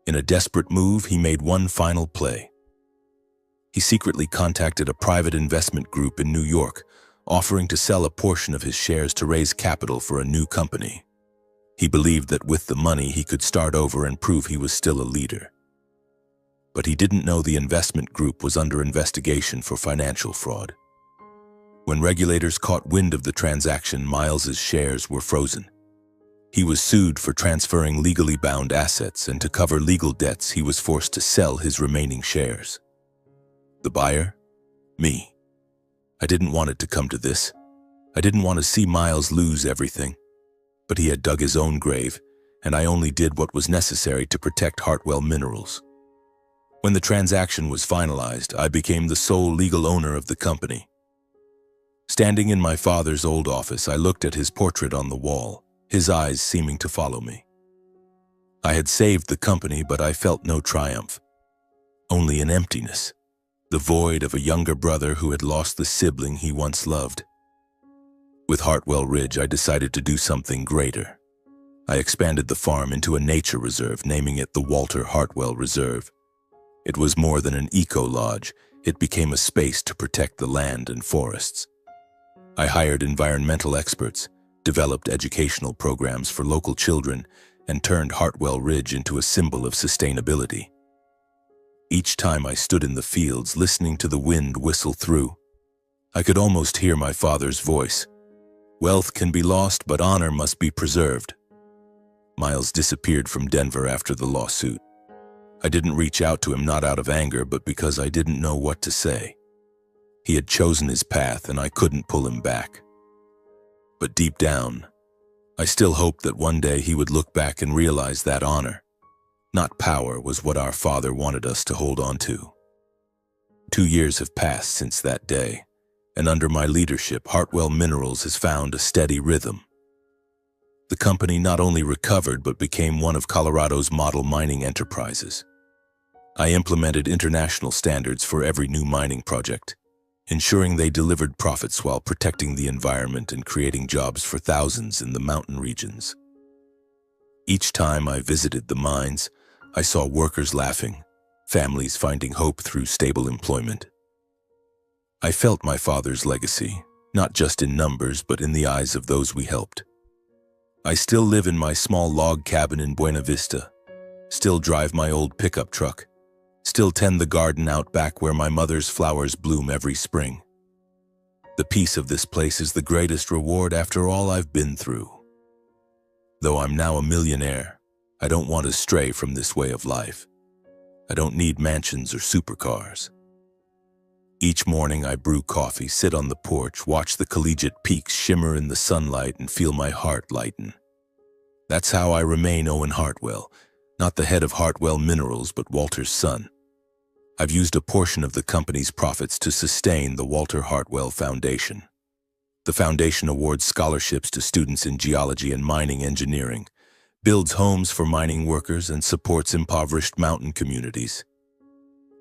In a desperate move, he made one final play. He secretly contacted a private investment group in New York, offering to sell a portion of his shares to raise capital for a new company. He believed that with the money he could start over and prove he was still a leader. But he didn't know the investment group was under investigation for financial fraud. When regulators caught wind of the transaction, Miles's shares were frozen. He was sued for transferring legally bound assets, and to cover legal debts, he was forced to sell his remaining shares. The buyer? Me. I didn't want it to come to this. I didn't want to see Miles lose everything. But he had dug his own grave, and I only did what was necessary to protect Hartwell Minerals. When the transaction was finalized, I became the sole legal owner of the company. Standing in my father's old office, I looked at his portrait on the wall, his eyes seeming to follow me. I had saved the company, but I felt no triumph, only an emptiness, the void of a younger brother who had lost the sibling he once loved. With Hartwell Ridge, I decided to do something greater. I expanded the farm into a nature reserve, naming it the Walter Hartwell Reserve. It was more than an eco-lodge. It became a space to protect the land and forests. I hired environmental experts, developed educational programs for local children, and turned Hartwell Ridge into a symbol of sustainability. Each time I stood in the fields listening to the wind whistle through, I could almost hear my father's voice. Wealth can be lost, but honor must be preserved. Miles disappeared from Denver after the lawsuit. I didn't reach out to him, not out of anger, but because I didn't know what to say. He had chosen his path, and I couldn't pull him back. But deep down, I still hoped that one day he would look back and realize that honor, not power, was what our father wanted us to hold on to. 2 years have passed since that day, and under my leadership, Hartwell Minerals has found a steady rhythm. The company not only recovered but became one of Colorado's model mining enterprises. I implemented international standards for every new mining project, ensuring they delivered profits while protecting the environment and creating jobs for thousands in the mountain regions. Each time I visited the mines, I saw workers laughing, families finding hope through stable employment. I felt my father's legacy, not just in numbers but in the eyes of those we helped. I still live in my small log cabin in Buena Vista, still drive my old pickup truck, still tend the garden out back where my mother's flowers bloom every spring. The peace of this place is the greatest reward after all I've been through. Though I'm now a millionaire, I don't want to stray from this way of life. I don't need mansions or supercars. Each morning I brew coffee, sit on the porch, watch the collegiate peaks shimmer in the sunlight, and feel my heart lighten. That's how I remain Owen Hartwell, not the head of Hartwell Minerals, but Walter's son. I've used a portion of the company's profits to sustain the Walter Hartwell Foundation. The foundation awards scholarships to students in geology and mining engineering, builds homes for mining workers, and supports impoverished mountain communities.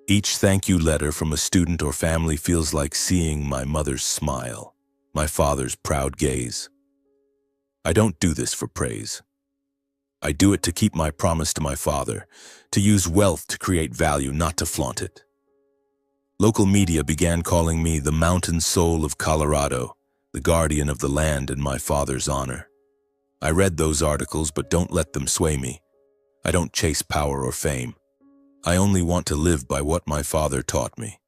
Each thank you letter from a student or family feels like seeing my mother's smile, my father's proud gaze. I don't do this for praise. I do it to keep my promise to my father, to use wealth to create value, not to flaunt it. Local media began calling me the mountain soul of Colorado, the guardian of the land and my father's honor. I read those articles, but don't let them sway me. I don't chase power or fame. I only want to live by what my father taught me.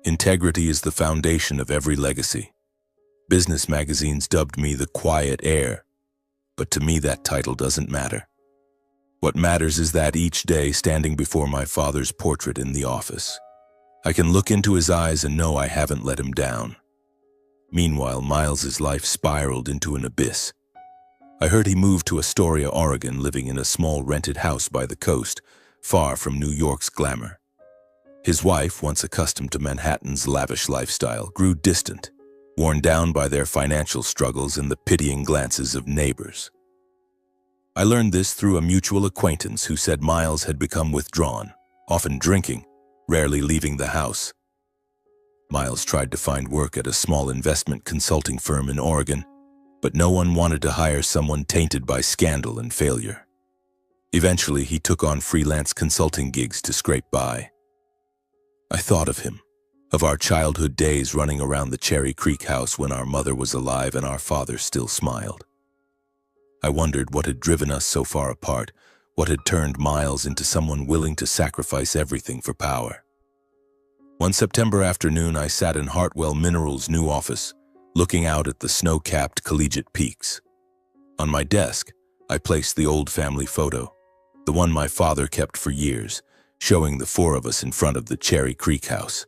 Integrity is the foundation of every legacy. Business magazines dubbed me the quiet heir, but to me that title doesn't matter. What matters is that each day, standing before my father's portrait in the office, I can look into his eyes and know I haven't let him down. Meanwhile, Miles's life spiraled into an abyss. I heard he moved to Astoria, Oregon, living in a small rented house by the coast, far from New York's glamour. His wife, once accustomed to Manhattan's lavish lifestyle, grew distant, worn down by their financial struggles and the pitying glances of neighbors. I learned this through a mutual acquaintance who said Miles had become withdrawn, often drinking, rarely leaving the house. Miles tried to find work at a small investment consulting firm in Oregon, but no one wanted to hire someone tainted by scandal and failure. Eventually, he took on freelance consulting gigs to scrape by. I thought of him, of our childhood days running around the Cherry Creek house when our mother was alive and our father still smiled. I wondered what had driven us so far apart, what had turned Miles into someone willing to sacrifice everything for power. One September afternoon, I sat in Hartwell Minerals' new office, looking out at the snow-capped collegiate peaks. On my desk, I placed the old family photo, the one my father kept for years, showing the four of us in front of the Cherry Creek house.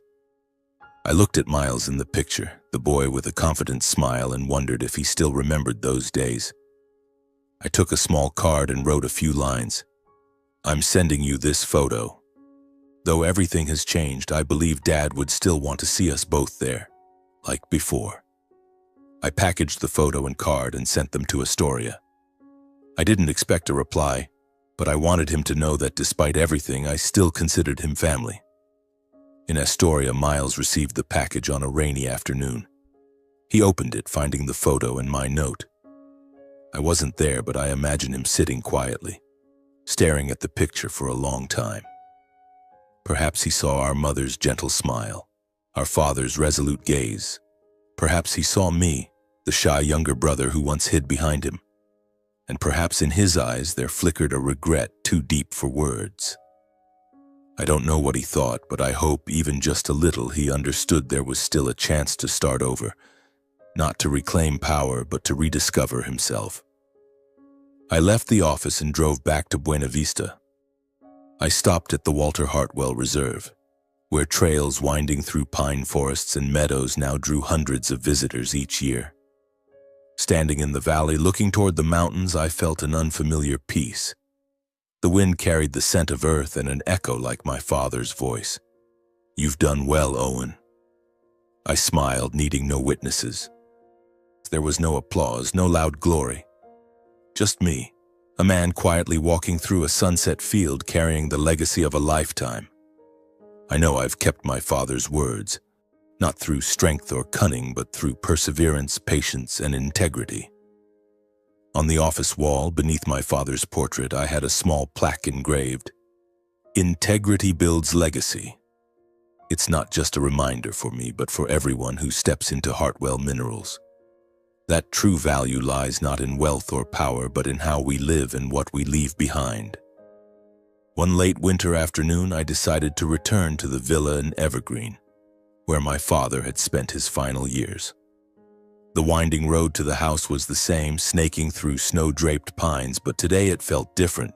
I looked at Miles in the picture, the boy with a confident smile, and wondered if he still remembered those days. I took a small card and wrote a few lines. "I'm sending you this photo. Though everything has changed, I believe Dad would still want to see us both there, like before." I packaged the photo and card and sent them to Astoria. I didn't expect a reply, but I wanted him to know that despite everything, I still considered him family. In Astoria, Miles received the package on a rainy afternoon. He opened it, finding the photo and my note. I wasn't there, but I imagine him sitting quietly, staring at the picture for a long time. Perhaps he saw our mother's gentle smile, our father's resolute gaze. Perhaps he saw me, the shy younger brother who once hid behind him. And perhaps in his eyes there flickered a regret too deep for words. I don't know what he thought, but I hope even just a little he understood there was still a chance to start over, not to reclaim power, but to rediscover himself. I left the office and drove back to Buena Vista. I stopped at the Walter Hartwell Reserve, where trails winding through pine forests and meadows now drew hundreds of visitors each year. Standing in the valley, looking toward the mountains, I felt an unfamiliar peace. The wind carried the scent of earth and an echo like my father's voice. "You've done well, Owen." I smiled, needing no witnesses. There was no applause, no loud glory. Just me, a man quietly walking through a sunset field carrying the legacy of a lifetime. I know I've kept my father's words, not through strength or cunning, but through perseverance, patience, and integrity. On the office wall, beneath my father's portrait, I had a small plaque engraved, "Integrity builds legacy." It's not just a reminder for me, but for everyone who steps into Hartwell Minerals. That true value lies not in wealth or power, but in how we live and what we leave behind. One late winter afternoon, I decided to return to the villa in Evergreen, where my father had spent his final years. The winding road to the house was the same, snaking through snow-draped pines, but today it felt different.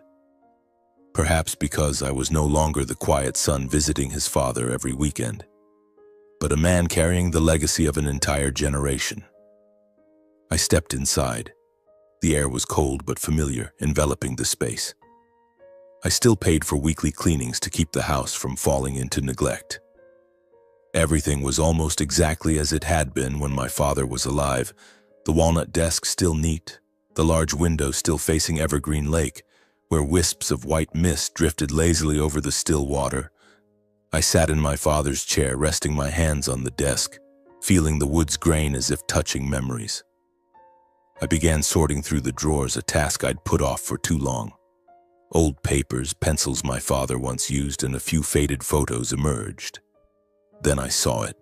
Perhaps because I was no longer the quiet son visiting his father every weekend, but a man carrying the legacy of an entire generation. I stepped inside. The air was cold but familiar, enveloping the space. I still paid for weekly cleanings to keep the house from falling into neglect. Everything was almost exactly as it had been when my father was alive. The walnut desk still neat, the large window still facing Evergreen Lake, where wisps of white mist drifted lazily over the still water. I sat in my father's chair, resting my hands on the desk, feeling the wood's grain as if touching memories. I began sorting through the drawers, a task I'd put off for too long. Old papers, pencils my father once used, and a few faded photos emerged. Then I saw it,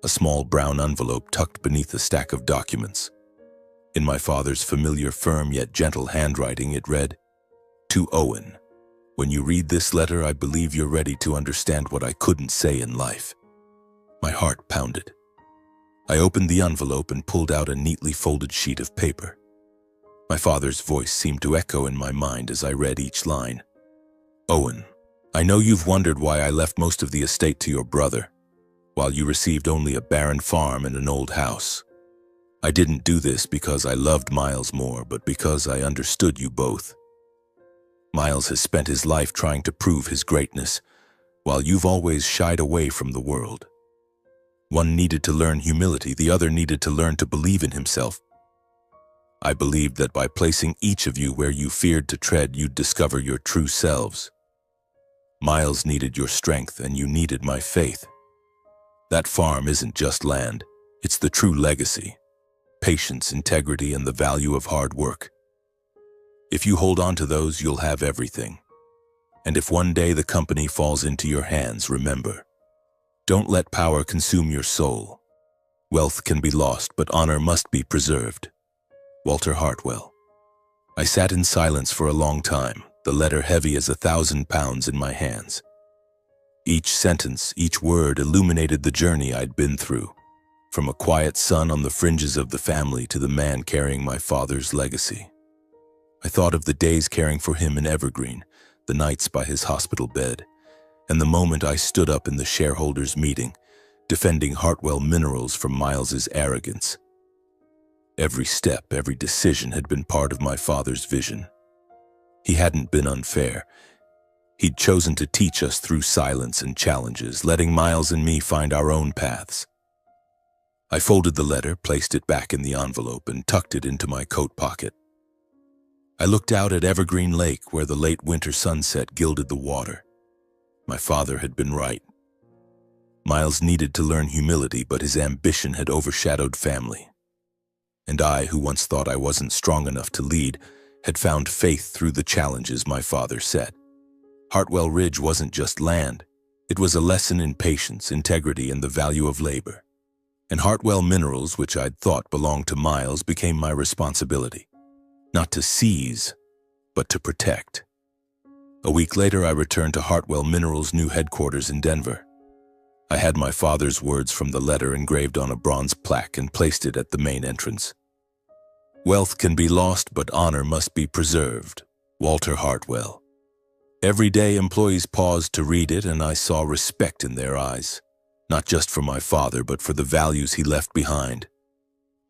a small brown envelope tucked beneath a stack of documents. In my father's familiar, firm yet gentle handwriting, it read, "To Owen, when you read this letter, I believe you're ready to understand what I couldn't say in life." My heart pounded. I opened the envelope and pulled out a neatly folded sheet of paper. My father's voice seemed to echo in my mind as I read each line. "Owen, I know you've wondered why I left most of the estate to your brother, while you received only a barren farm and an old house. I didn't do this because I loved Miles more, but because I understood you both. Miles has spent his life trying to prove his greatness, while you've always shied away from the world. One needed to learn humility, the other needed to learn to believe in himself. I believed that by placing each of you where you feared to tread, you'd discover your true selves. Miles needed your strength, and you needed my faith. That farm isn't just land, it's the true legacy, patience, integrity, and the value of hard work. If you hold on to those, you'll have everything. And if one day the company falls into your hands, remember, don't let power consume your soul. Wealth can be lost, but honor must be preserved." Walter Hartwell. I sat in silence for a long time, the letter heavy as 1,000 pounds in my hands. Each sentence, each word illuminated the journey I'd been through, from a quiet son on the fringes of the family to the man carrying my father's legacy. I thought of the days caring for him in Evergreen, the nights by his hospital bed, and the moment I stood up in the shareholders' meeting, defending Hartwell Minerals from Miles's arrogance. Every step, every decision had been part of my father's vision. He hadn't been unfair. He'd chosen to teach us through silence and challenges, letting Miles and me find our own paths. I folded the letter, placed it back in the envelope, and tucked it into my coat pocket. I looked out at Evergreen Lake, where the late winter sunset gilded the water. My father had been right. Miles needed to learn humility, but his ambition had overshadowed family. And I, who once thought I wasn't strong enough to lead, had found faith through the challenges my father set. Hartwell Ridge wasn't just land. It was a lesson in patience, integrity, and the value of labor. And Hartwell Minerals, which I'd thought belonged to Miles, became my responsibility. Not to seize, but to protect. A week later, I returned to Hartwell Minerals' new headquarters in Denver. I had my father's words from the letter engraved on a bronze plaque and placed it at the main entrance. "Wealth can be lost, but honor must be preserved. Walter Hartwell." Every day, employees paused to read it, and I saw respect in their eyes, not just for my father, but for the values he left behind.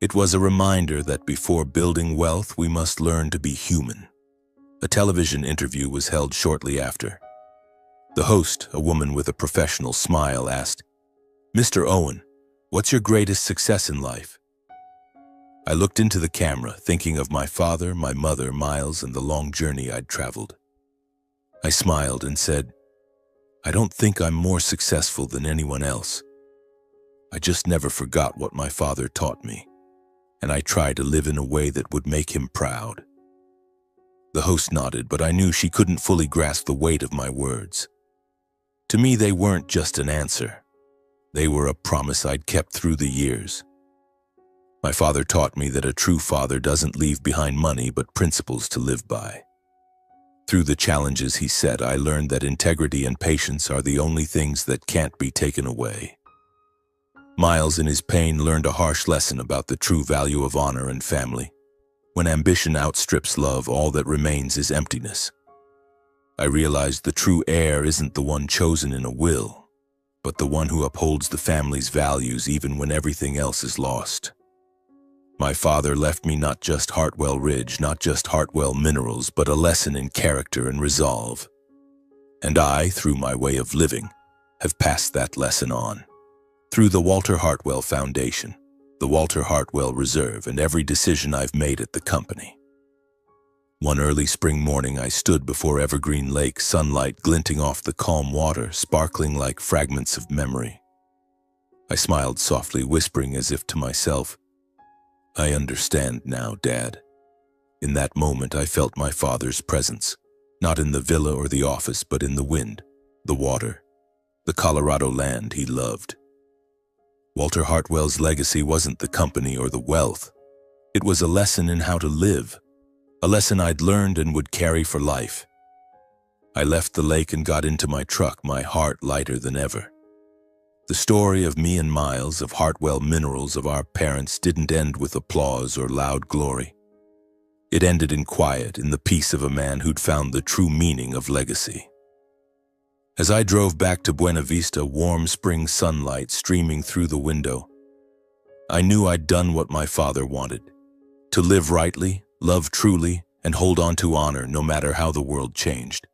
It was a reminder that before building wealth, we must learn to be human. A television interview was held shortly after. The host, a woman with a professional smile, asked, "Mr. Owen, what's your greatest success in life?" I looked into the camera, thinking of my father, my mother, Miles, and the long journey I'd traveled. I smiled and said, "I don't think I'm more successful than anyone else. I just never forgot what my father taught me, and I tried to live in a way that would make him proud." The host nodded, but I knew she couldn't fully grasp the weight of my words. To me, they weren't just an answer. They were a promise I'd kept through the years. My father taught me that a true father doesn't leave behind money, but principles to live by. Through the challenges he set, I learned that integrity and patience are the only things that can't be taken away. Miles, in his pain, learned a harsh lesson about the true value of honor and family. When ambition outstrips love, all that remains is emptiness. I realized the true heir isn't the one chosen in a will, but the one who upholds the family's values even when everything else is lost. My father left me not just Hartwell Ridge, not just Hartwell Minerals, but a lesson in character and resolve. And I, through my way of living, have passed that lesson on. Through the Walter Hartwell Foundation, the Walter Hartwell Reserve, and every decision I've made at the company. One early spring morning, I stood before Evergreen Lake, sunlight glinting off the calm water, sparkling like fragments of memory. I smiled softly, whispering as if to myself, "I understand now, Dad." In that moment, I felt my father's presence, not in the villa or the office, but in the wind, the water, the Colorado land he loved. Walter Hartwell's legacy wasn't the company or the wealth. It was a lesson in how to live, a lesson I'd learned and would carry for life. I left the lake and got into my truck, my heart lighter than ever. The story of me and Miles, of Hartwell Minerals, of our parents, didn't end with applause or loud glory. It ended in quiet, in the peace of a man who'd found the true meaning of legacy. As I drove back to Buena Vista, warm spring sunlight streaming through the window, I knew I'd done what my father wanted: to live rightly, love truly, and hold on to honor no matter how the world changed.